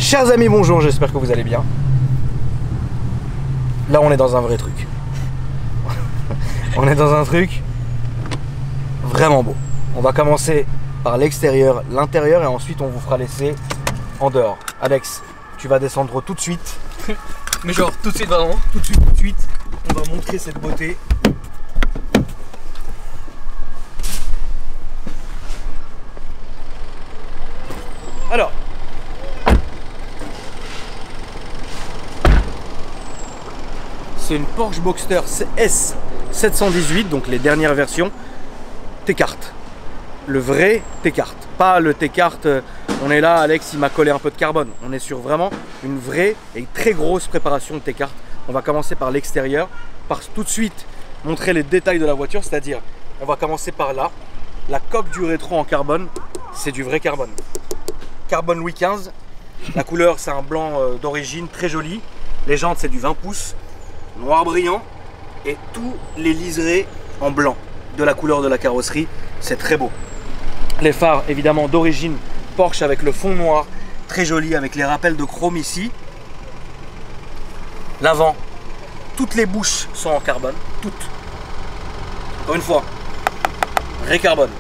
Chers amis, bonjour, j'espère que vous allez bien. Là, on est dans un vrai truc. On est dans un truc vraiment beau. On va commencer par l'extérieur, l'intérieur, et ensuite on vous fera laisser en dehors. Alex, tu vas descendre tout de suite. Mais genre tout de suite vraiment. Tout de suite. On va montrer cette beauté. Alors, c'est une Porsche Boxster S 718, donc les dernières versions T-Cart. Le vrai T-Cart, pas le T-Cart. On est là, Alex, il m'a collé un peu de carbone. On est sur vraiment une vraie et très grosse préparation de T-Cart. On va commencer par l'extérieur, par tout de suite montrer les détails de la voiture, c'est-à-dire, on va commencer par là. La coque du rétro en carbone, c'est du vrai carbone. Carbone Louis XV. La couleur, c'est un blanc d'origine, très joli. Les jantes, c'est du 20 pouces, noir brillant. Et tous les liserés en blanc, de la couleur de la carrosserie. C'est très beau. Les phares, évidemment, d'origine Porsche avec le fond noir, très joli, avec les rappels de chrome ici. L'avant, toutes les bouches sont en carbone, toutes. Encore une fois, vrai carbone.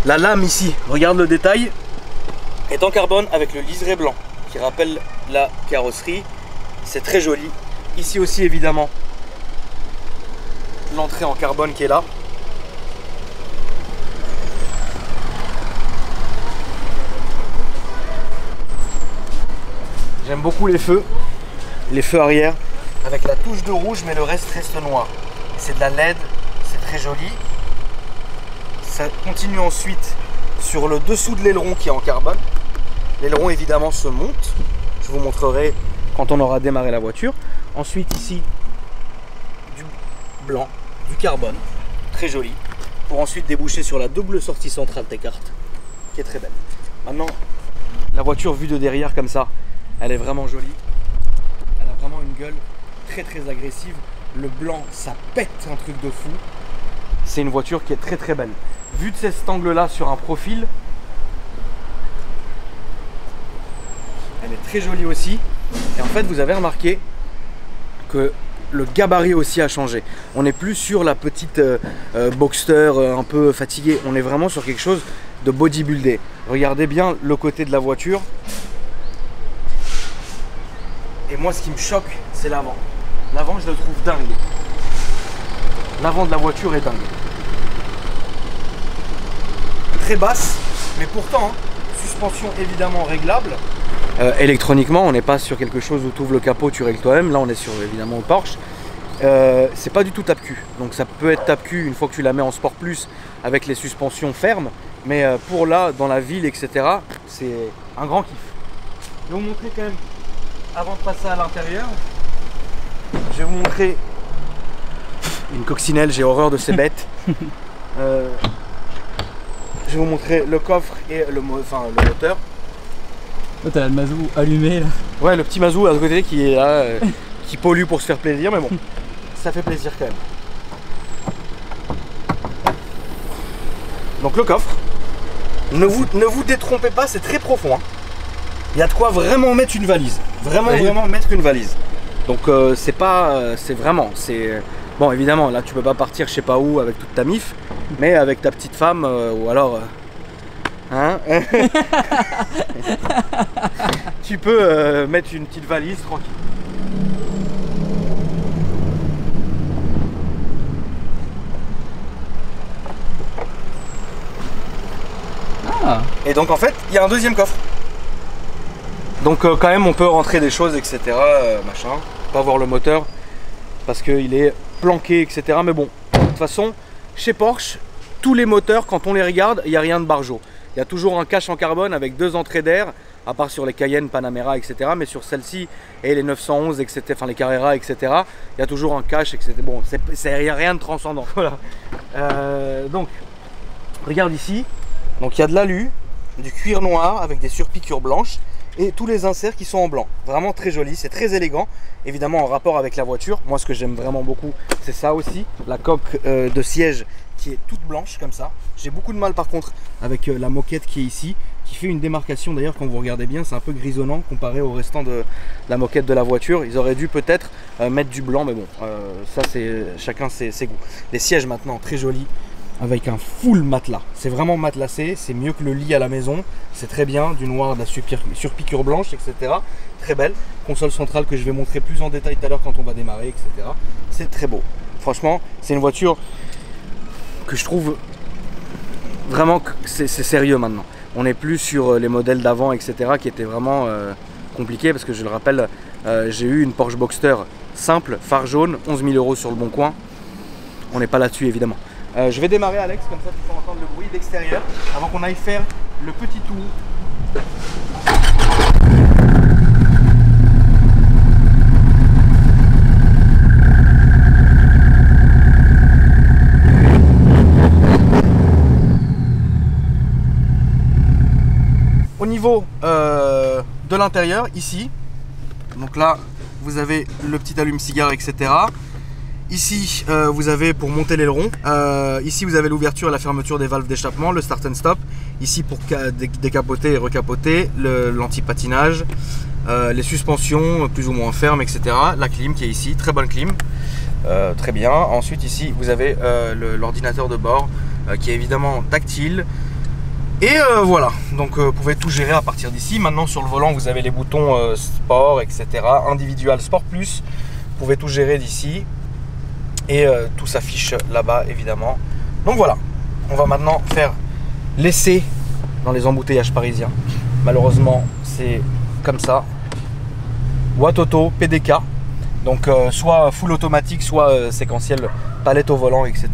La lame ici, regarde le détail, est en carbone avec le liseré blanc qui rappelle la carrosserie. C'est très joli. Ici aussi, évidemment, l'entrée en carbone qui est là. J'aime beaucoup les feux arrière avec la touche de rouge, mais le reste reste noir. C'est de la LED, c'est très joli. Ça continue ensuite sur le dessous de l'aileron qui est en carbone. L'aileron évidemment se monte. Je vous montrerai quand on aura démarré la voiture. Ensuite ici, du blanc, du carbone, très joli. Pour ensuite déboucher sur la double sortie centrale T-Cart, qui est très belle. Maintenant, la voiture vue de derrière comme ça, elle est vraiment jolie. Elle a vraiment une gueule très agressive. Le blanc, ça pète un truc de fou. C'est une voiture qui est très belle. Vue de cet angle-là sur un profil, elle est très jolie aussi. Et en fait, vous avez remarqué que le gabarit aussi a changé. On n'est plus sur la petite Boxster un peu fatiguée. On est vraiment sur quelque chose de bodybuildé. Regardez bien le côté de la voiture. Et moi, ce qui me choque, c'est l'avant. L'avant, je le trouve dingue. L'avant de la voiture est dingue. Très basse, mais pourtant, suspension évidemment réglable. Électroniquement, on n'est pas sur quelque chose où tu ouvres le capot, tu règles toi-même. Là, on est sur évidemment le Porsche. C'est pas du tout tape-cul. Donc, ça peut être tape-cul une fois que tu la mets en Sport Plus avec les suspensions fermes. Mais pour là, dans la ville, etc., c'est un grand kiff. Je vais vous montrer quand même. Avant de passer à l'intérieur, je vais vous montrer une coccinelle, j'ai horreur de ces bêtes. Je vais vous montrer le coffre et le moteur. Oh, t'as le mazou allumé là. Ouais, le petit mazou à côté qui est là, qui pollue pour se faire plaisir, mais bon, ça fait plaisir quand même. Donc le coffre, ne vous détrompez pas, c'est très profond. Hein. Il y a de quoi vraiment mettre une valise. Vraiment mettre une valise. Donc c'est vraiment. Bon, évidemment, là tu peux pas partir je sais pas où avec toute ta mif, mais avec ta petite femme ou alors. Hein tu peux mettre une petite valise tranquille. Ah. Et donc en fait, il y a un deuxième coffre. Donc quand même on peut rentrer des choses, etc. Machin. Pas voir le moteur parce qu'il est planqué, etc. Mais bon, de toute façon, chez Porsche, tous les moteurs, quand on les regarde, il n'y a rien de barjot. Il y a toujours un cache en carbone avec deux entrées d'air, à part sur les Cayenne, Panamera, etc. Mais sur celle-ci et les 911, etc. Enfin les Carrera, etc. Il y a toujours un cache, etc. Bon, il n'y a rien de transcendant. Voilà. Donc, regarde ici. Donc il y a de l'alu, du cuir noir avec des surpiqûres blanches. Et tous les inserts qui sont en blanc, vraiment très joli, c'est très élégant, évidemment en rapport avec la voiture. Moi ce que j'aime vraiment beaucoup c'est ça aussi, la coque de siège qui est toute blanche comme ça. J'ai beaucoup de mal par contre avec la moquette qui est ici, qui fait une démarcation. D'ailleurs, quand vous regardez bien, c'est un peu grisonnant comparé au restant de la moquette de la voiture. Ils auraient dû peut-être mettre du blanc, mais bon, ça c'est chacun ses goûts. Les sièges maintenant, très jolis, avec un full matelas. C'est vraiment matelassé, c'est mieux que le lit à la maison. C'est très bien, du noir, de la surpiqûre blanche, etc. Très belle. Console centrale que je vais montrer plus en détail tout à l'heure quand on va démarrer, etc. C'est très beau. Franchement, c'est une voiture que je trouve vraiment que c'est sérieux maintenant. On n'est plus sur les modèles d'avant, etc. qui étaient vraiment compliqués, parce que je le rappelle, j'ai eu une Porsche Boxster simple, phare jaune, 11 000 € sur le bon coin. On n'est pas là-dessus évidemment. Je vais démarrer, Alex, comme ça tu peux entendre le bruit d'extérieur avant qu'on aille faire le petit tour. Au niveau de l'intérieur, ici, donc là vous avez le petit allume-cigare, etc. Ici vous avez pour monter l'aileron, ici vous avez l'ouverture et la fermeture des valves d'échappement, le start and stop, ici pour décapoter et recapoter, l'anti-patinage, les suspensions plus ou moins fermes, etc. La clim qui est ici, très bonne clim, très bien. Ensuite ici vous avez l'ordinateur de bord qui est évidemment tactile. Et voilà, donc vous pouvez tout gérer à partir d'ici. Maintenant sur le volant vous avez les boutons sport, etc. Individual, sport plus, vous pouvez tout gérer d'ici. Et tout s'affiche là-bas évidemment. Donc voilà, on va maintenant faire l'essai dans les embouteillages parisiens. Malheureusement c'est comme ça. Boîte auto, PDK. Donc soit full automatique, soit séquentiel, palette au volant, etc.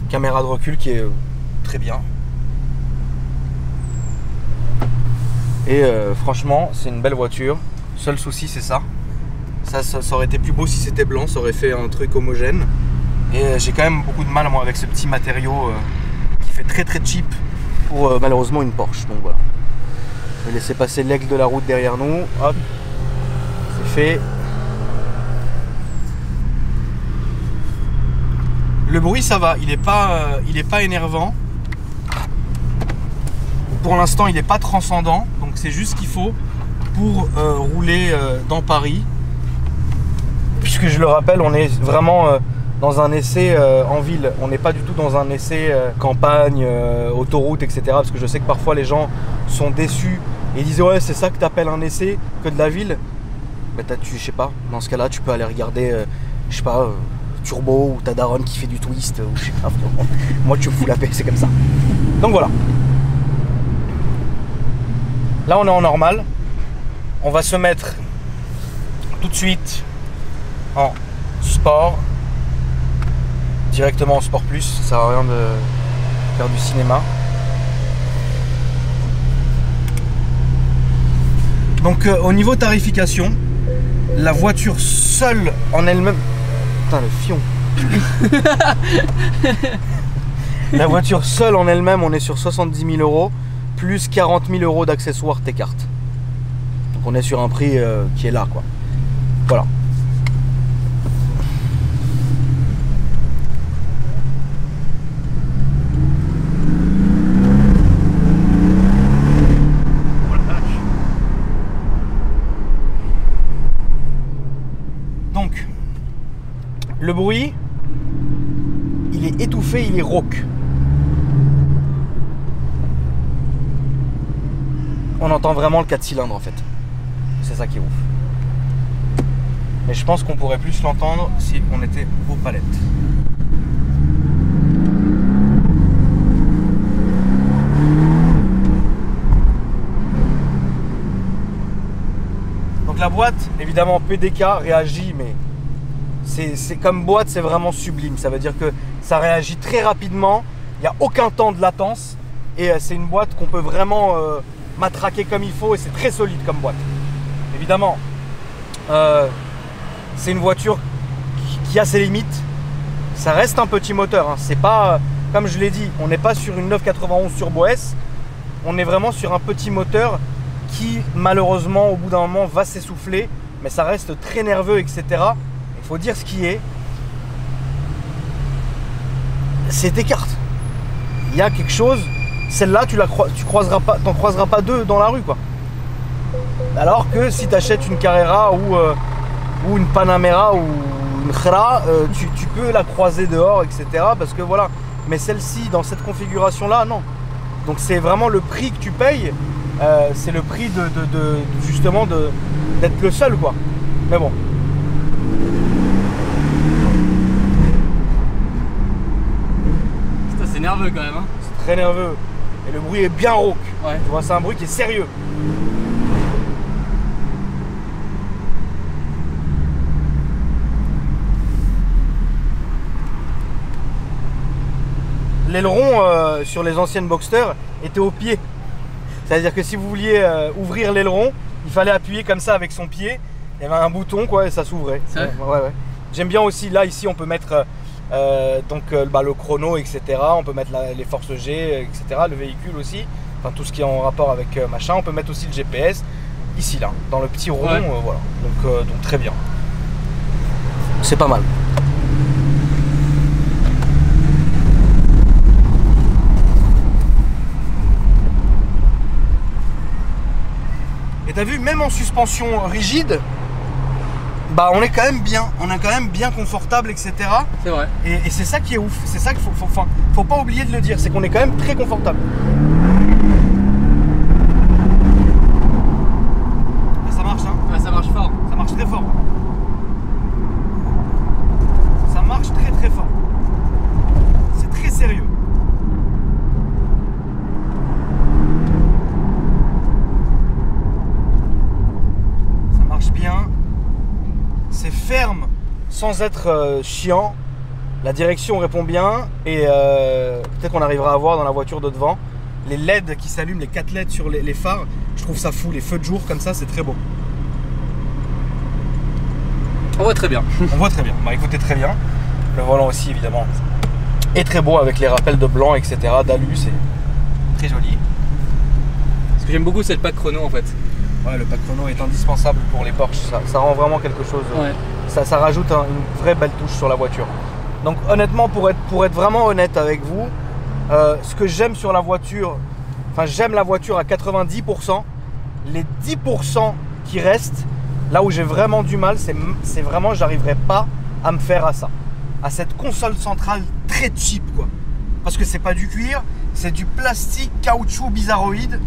Caméra de recul qui est très bien. Et franchement c'est une belle voiture. Seul souci c'est ça. Ça aurait été plus beau si c'était blanc, ça aurait fait un truc homogène. Et j'ai quand même beaucoup de mal moi avec ce petit matériau qui fait très très cheap pour malheureusement une Porsche. Donc voilà. Je vais laisser passer l'aigle de la route derrière nous. Hop, c'est fait. Le bruit ça va, il est pas énervant. Pour l'instant il n'est pas transcendant, donc c'est juste ce qu'il faut pour rouler dans Paris. Puisque je le rappelle, on est vraiment dans un essai en ville. On n'est pas du tout dans un essai campagne, autoroute, etc. Parce que je sais que parfois les gens sont déçus et disent ouais c'est ça que tu appelles un essai que de la ville. Mais je sais pas, dans ce cas-là tu peux aller regarder, je sais pas, Turbo ou ta daronne qui fait du twist, ou je sais pas, moi tu me fous la paix, c'est comme ça. Donc voilà. Là on est en normal. On va se mettre tout de suite en sport, directement en sport plus, ça sert à rien de faire du cinéma. Donc au niveau tarification, la voiture seule en elle-même, putain le fion. La voiture seule en elle-même, on est sur 70 000 € plus 40 000 € d'accessoires T-carte. Donc on est sur un prix qui est là quoi. Voilà. Donc le bruit, il est étouffé, il est rauque. On entend vraiment le 4 cylindres en fait. C'est ça qui est ouf. Mais je pense qu'on pourrait plus l'entendre si on était aux palettes. Donc la boîte, évidemment PDK réagit, mais c'est comme boîte, c'est vraiment sublime. Ça veut dire que ça réagit très rapidement, il n'y a aucun temps de latence et c'est une boîte qu'on peut vraiment matraquer comme il faut et c'est très solide comme boîte. Évidemment, c'est une voiture qui a ses limites. Ça reste un petit moteur, hein. C'est pas, comme je l'ai dit, on n'est pas sur une 991 Turbo S. On est vraiment sur un petit moteur qui, malheureusement, au bout d'un moment, va s'essouffler. Mais ça reste très nerveux, etc. Il faut dire ce qui est. C'est T-carte. Il y a quelque chose celle-là, tu croiseras pas, t'en croiseras pas deux dans la rue, quoi. Alors que si tu achètes une Carrera ou une Panamera ou une Khra, tu peux la croiser dehors, etc. Parce que voilà. Mais celle-ci, dans cette configuration-là, non. Donc c'est vraiment le prix que tu payes. C'est le prix justement d'être le seul, quoi. Mais bon. C'est nerveux quand même, hein. C'est très nerveux. Et le bruit est bien rauque. Ouais. Tu vois, c'est un bruit qui est sérieux. L'aileron sur les anciennes Boxster était au pied. C'est-à-dire que si vous vouliez ouvrir l'aileron, il fallait appuyer comme ça avec son pied. Il y avait un bouton, quoi, et ça s'ouvrait. Ouais. Ouais. J'aime bien aussi, là, ici, on peut mettre le chrono, etc. On peut mettre les forces G, etc. Le véhicule aussi. Enfin, tout ce qui est en rapport avec machin. On peut mettre aussi le GPS. Ici, là, dans le petit rond. Ouais. Voilà. Donc, très bien. C'est pas mal. Et t'as vu, même en suspension rigide, bah on est quand même bien confortable, etc. C'est vrai. Et c'est ça qui est ouf, c'est ça qu'il faut pas oublier de le dire, c'est qu'on est quand même très confortable. Et ça marche, hein. Ouais, ça marche fort. Ça marche très fort. Ça marche très très fort. C'est très sérieux. Bien, c'est ferme sans être chiant, la direction répond bien et peut-être qu'on arrivera à voir dans la voiture de devant les LED qui s'allument, les 4 LED sur les phares, je trouve ça fou, les feux de jour comme ça, c'est très beau. On voit très bien. On voit très bien, bah écoutez, très bien. Le volant aussi évidemment est très beau avec les rappels de blanc, etc. d'alu, c'est très joli. Ce que j'aime beaucoup, c'est le pack chrono en fait. Ouais, le pack chrono est indispensable pour les Porsche, ça rend vraiment quelque chose, Ouais. ça rajoute une vraie belle touche sur la voiture. Donc honnêtement, pour être vraiment honnête avec vous, ce que j'aime sur la voiture, enfin j'aime la voiture à 90%, les 10% qui restent, là où j'ai vraiment du mal, c'est vraiment, j'arriverai pas à me faire à ça, à cette console centrale très cheap, quoi. Parce que c'est pas du cuir, c'est du plastique caoutchouc bizarroïde,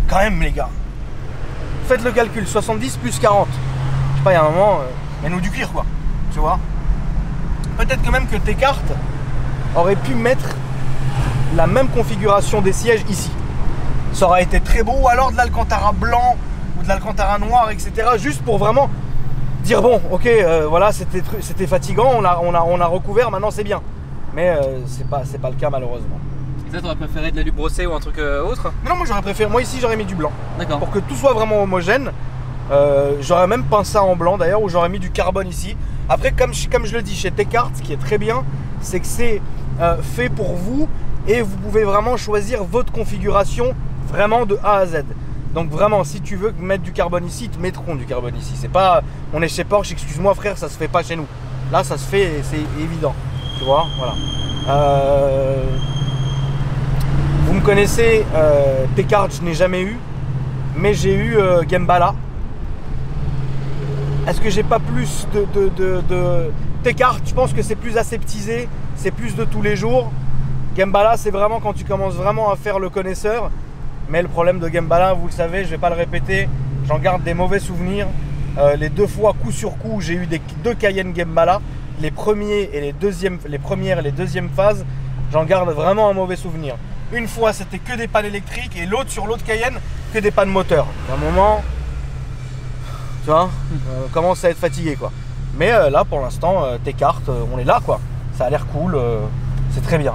quand même les gars. Faites le calcul, 70 plus 40. Je sais pas, il y a un moment, mets-nous du cuir, quoi. Tu vois. Peut-être que même que tes cartes auraient pu mettre la même configuration des sièges ici. Ça aurait été très beau, ou alors de l'Alcantara blanc ou de l'Alcantara noir, etc. Juste pour vraiment dire bon, ok, voilà, c'était fatigant, on a recouvert, maintenant c'est bien. Mais c'est pas le cas malheureusement. Ça, t'aurais préféré de l'alu brossé ou un truc autre? Mais non, moi j'aurais préféré, moi ici j'aurais mis du blanc. D'accord. Pour que tout soit vraiment homogène. J'aurais même peint ça en blanc d'ailleurs, ou j'aurais mis du carbone ici. Après, comme je le dis chez Tecart, ce qui est très bien, c'est que c'est fait pour vous et vous pouvez vraiment choisir votre configuration vraiment de A à Z. Donc vraiment, si tu veux mettre du carbone ici, ils te mettront du carbone ici. C'est pas, on est chez Porsche, excuse-moi frère, ça se fait pas chez nous. Là, ça se fait, c'est évident. Tu vois, voilà. Vous me connaissez, Tecart, je n'ai jamais eu, mais j'ai eu Gembala. Est-ce que j'ai pas plus de Tecart? Je pense que c'est plus aseptisé, c'est plus de tous les jours. Gembala, c'est vraiment quand tu commences vraiment à faire le connaisseur. Mais le problème de Gembala, vous le savez, je vais pas le répéter, j'en garde des mauvais souvenirs. Les deux fois, coup sur coup, j'ai eu deux Cayenne Gembala, les premières et les deuxièmes phases, j'en garde vraiment un mauvais souvenir. Une fois, c'était que des pannes électriques et l'autre, sur l'autre Cayenne, que des pannes moteurs. À un moment, tu vois, on commence à être fatigué, quoi. Mais là, pour l'instant, Tecart, on est là, quoi. Ça a l'air cool, c'est très bien.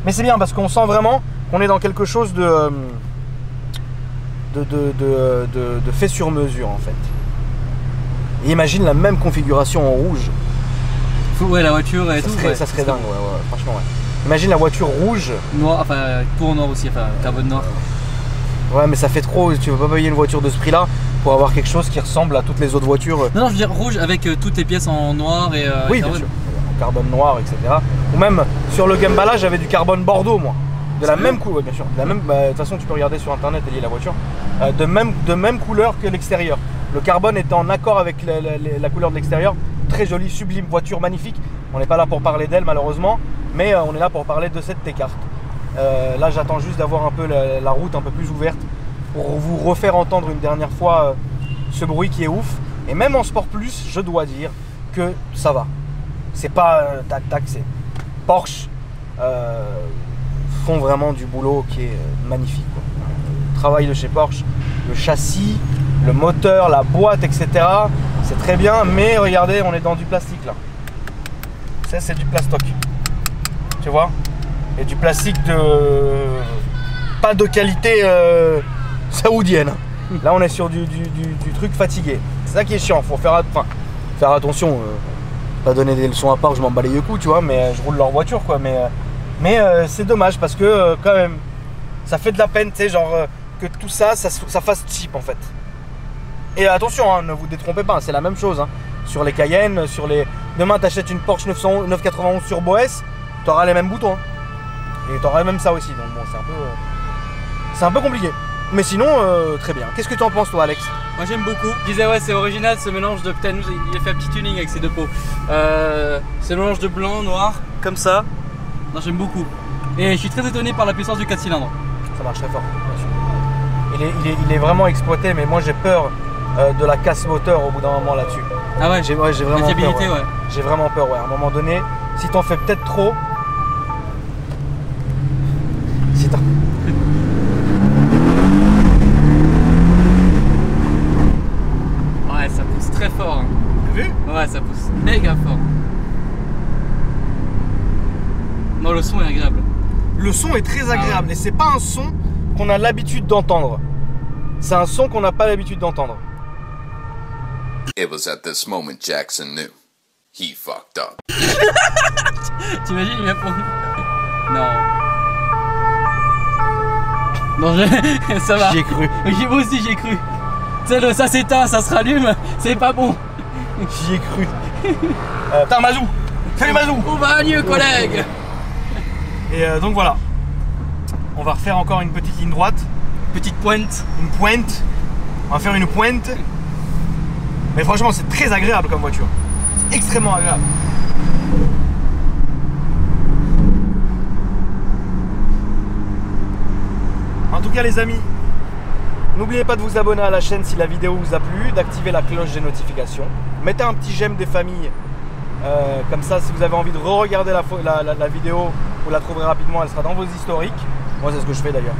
Mais c'est bien parce qu'on sent vraiment qu'on est dans quelque chose de fait sur mesure, en fait. Et imagine la même configuration en rouge. Ouais, la voiture et tout. Ça serait dingue, ouais, franchement, ouais. Imagine la voiture rouge. Noir, enfin, tout en noir aussi, enfin, carbone noir. Ouais, mais ça fait trop, tu veux pas payer une voiture de ce prix-là pour avoir quelque chose qui ressemble à toutes les autres voitures. Non, je veux dire rouge avec toutes les pièces en noir et oui, bien sûr. En carbone noir, etc. Ou même sur le Gembala, j'avais du carbone bordeaux, moi. De la même couleur, bien sûr. De toute façon, tu peux regarder sur internet et lier la voiture. De même couleur que l'extérieur. Le carbone est en accord avec la couleur de l'extérieur. Très jolie, sublime voiture, magnifique. On n'est pas là pour parler d'elle malheureusement, mais on est là pour parler de cette T-Cart. Là, j'attends juste d'avoir un peu la route un peu plus ouverte pour vous refaire entendre une dernière fois ce bruit qui est ouf. Et même en Sport Plus, je dois dire que ça va. C'est pas tac tac, c'est Porsche. Font vraiment du boulot qui est magnifique, quoi. Le travail de chez Porsche, le châssis, le moteur, la boîte, etc. C'est très bien, mais regardez, on est dans du plastique là. Ça, c'est du plastoc. Tu vois? Et du plastique de... pas de qualité saoudienne. Là, on est sur du truc fatigué. C'est ça qui est chiant. Faut faire attention. Pas donner des leçons à part, je m'en bats les coups, tu vois, mais je roule leur voiture, quoi. Mais c'est dommage parce que quand même, ça fait de la peine, tu sais, genre que tout ça fasse cheap en fait. Et attention, hein, ne vous détrompez pas, c'est la même chose. Hein. Sur les Cayenne, sur les... Demain, t'achètes une Porsche 991 Turbo S, t'auras les mêmes boutons. Hein. Et t'auras même ça aussi, donc bon, c'est un peu compliqué. Mais sinon, très bien. Qu'est-ce que tu en penses, toi, Alex? Moi j'aime beaucoup. Je disais ouais, c'est original ce mélange de... Peut-être il a fait un petit tuning avec ces deux pots. C'est le mélange de blanc, noir, comme ça. Non, j'aime beaucoup. Et je suis très étonné par la puissance du 4 cylindres. Ça marche très fort, bien sûr. Il est vraiment exploité, mais moi j'ai peur de la casse moteur au bout d'un moment là-dessus. Ah ouais, j'ai vraiment la fiabilité, peur. Ouais. J'ai vraiment peur, ouais. À un moment donné, si t'en fais peut-être trop. Si t'en... Ouais, ça pousse très fort. Hein. T'as vu? Ouais, ça pousse méga fort. Non, le son est agréable. Le son est très agréable et c'est pas un son qu'on a l'habitude d'entendre. C'est un son qu'on n'a pas l'habitude d'entendre. It was at this moment Jackson knew he fucked up. T'imagines, il vient pour... Non. Non, ça va. J'y ai cru. Moi aussi, j'ai cru. Tu sais, ça s'éteint, ça se rallume, c'est pas bon. J'y ai cru. Putain, Mazou. Salut Mazou. On va mieux, collègue. Et donc voilà. On va refaire encore une petite ligne droite. Petite pointe. Une pointe. On va faire une pointe. Mais franchement, c'est très agréable comme voiture. C'est extrêmement agréable. En tout cas, les amis, n'oubliez pas de vous abonner à la chaîne si la vidéo vous a plu, d'activer la cloche des notifications. Mettez un petit j'aime des familles. Comme ça, si vous avez envie de re-regarder la vidéo, vous la trouverez rapidement, elle sera dans vos historiques. Moi, c'est ce que je fais d'ailleurs.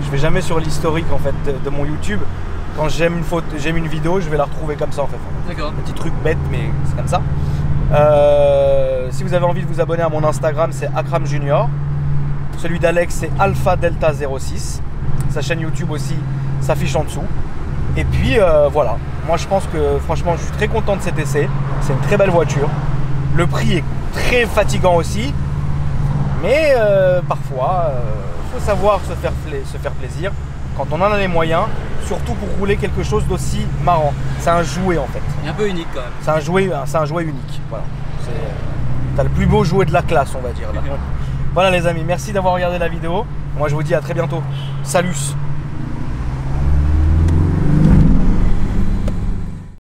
Je vais jamais sur l'historique en fait de mon YouTube. Quand j'aime une vidéo, je vais la retrouver comme ça en fait. D'accord. Petit truc bête, mais c'est comme ça. Si vous avez envie de vous abonner à mon Instagram, c'est Akram Junior. Celui d'Alex, c'est Alpha Delta 06. Sa chaîne YouTube aussi s'affiche en dessous. Et puis voilà. Moi, je pense que franchement, je suis très content de cet essai. C'est une très belle voiture. Le prix est très fatigant aussi. Mais parfois, il faut savoir se faire plaisir quand on en a les moyens, surtout pour rouler quelque chose d'aussi marrant. C'est un jouet en fait. Et un peu unique quand même. C'est un jouet unique. Voilà. T'as le plus beau jouet de la classe, on va dire. Là. Voilà les amis, merci d'avoir regardé la vidéo. Moi je vous dis à très bientôt. Salut.